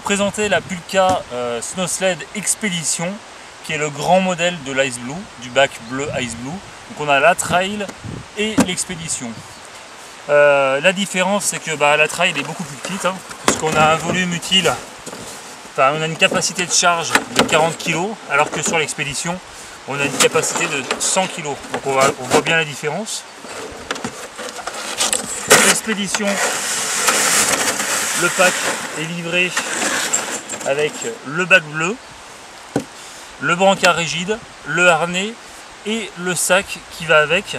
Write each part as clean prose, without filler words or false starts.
présenter la Pulka Snow Sled Expedition, qui est le grand modèle de l'Ice Blue, du bac bleu Ice Blue. Donc on a la Trail et l'Expedition. La différence, c'est que la Trail est beaucoup plus petite, puisqu'on a un volume utile, on a une capacité de charge de 40 kg, alors que sur l'Expedition, on a une capacité de 100 kg. Donc on voit bien la différence. L'expédition, le pack est livré avec le bac bleu, le brancard rigide, le harnais et le sac qui va avec,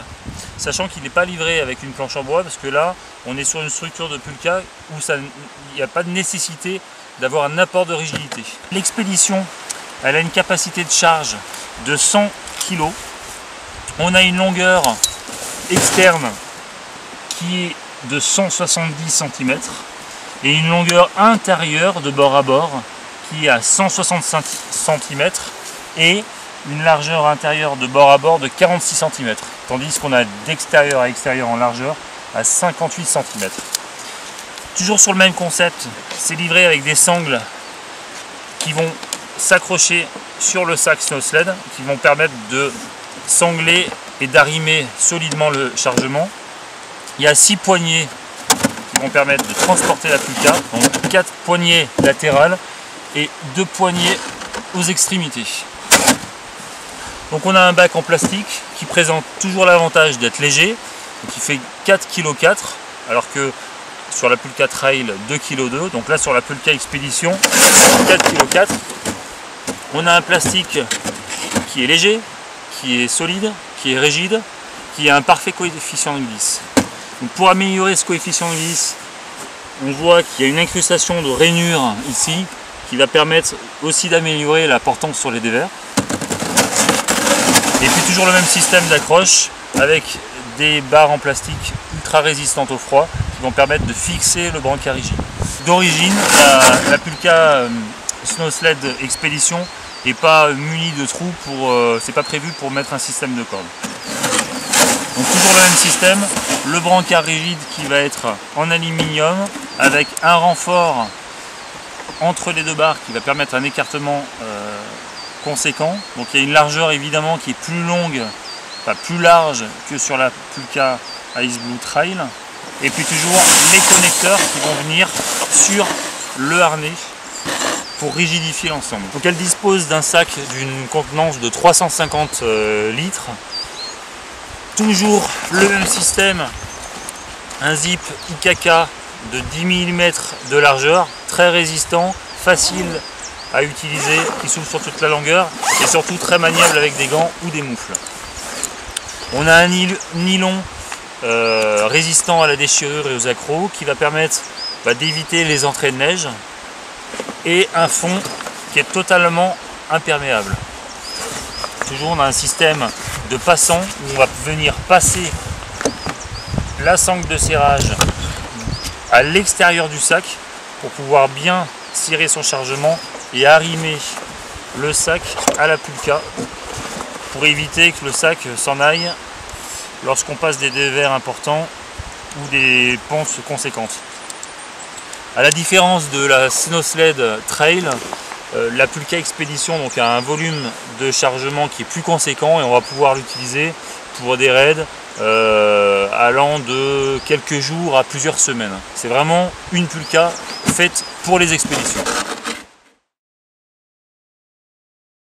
sachant qu'il n'est pas livré avec une planche en bois, parce que là on est sur une structure de Pulka où il n'y a pas de nécessité d'avoir un apport de rigidité. L'expédition, elle a une capacité de charge de 100 kg. On a une longueur externe qui est de 170 cm et une longueur intérieure de bord à bord qui est à 165 cm et une largeur intérieure de bord à bord de 46 cm, tandis qu'on a d'extérieur à extérieur en largeur à 58 cm. Toujours sur le même concept, c'est livré avec des sangles qui vont s'accrocher sur le sac Snow Sled, qui vont permettre de sangler et d'arrimer solidement le chargement. Il y a 6 poignées qui vont permettre de transporter la Pulka, donc 4 poignées latérales et 2 poignées aux extrémités. Donc on a un bac en plastique qui présente toujours l'avantage d'être léger, donc il fait 4,4 kg, alors que sur la Pulka Trail 2,2 kg, donc là sur la Pulka Expedition 4,4 kg. On a un plastique qui est léger, qui est solide, qui est rigide, qui a un parfait coefficient de glisse. Donc pour améliorer ce coefficient de glisse, on voit qu'il y a une incrustation de rainures ici qui va permettre aussi d'améliorer la portance sur les dévers. Et puis toujours le même système d'accroche avec des barres en plastique ultra résistantes au froid qui vont permettre de fixer le brancard rigide. D'origine, la Pulka Snow Sled Expedition n'est pas munie de trous, c'est pas prévu pour mettre un système de corde. Donc toujours le même système, le brancard rigide qui va être en aluminium avec un renfort entre les deux barres qui va permettre un écartement conséquent. Donc il y a une largeur évidemment qui est plus longue, plus large que sur la Pulka Ice Blue Trail. Et puis toujours les connecteurs qui vont venir sur le harnais pour rigidifier l'ensemble. Donc elle dispose d'un sac d'une contenance de 350 litres. Toujours le même système, un zip IKK de 10 mm de largeur, très résistant, facile à utiliser, qui s'ouvre sur toute la longueur et surtout très maniable avec des gants ou des moufles. On a un nylon résistant à la déchirure et aux accros qui va permettre d'éviter les entrées de neige et un fond qui est totalement imperméable. Toujours on a un système de passant où on va venir passer la sangle de serrage à l'extérieur du sac pour pouvoir bien cirer son chargement et arrimer le sac à la Pulka pour éviter que le sac s'en aille lorsqu'on passe des dévers importants ou des pentes conséquentes. À la différence de la Snow Sled Trail, la Pulka Expedition a un volume de chargement qui est plus conséquent et on va pouvoir l'utiliser pour des raids allant de quelques jours à plusieurs semaines. C'est vraiment une Pulka faite pour les expéditions.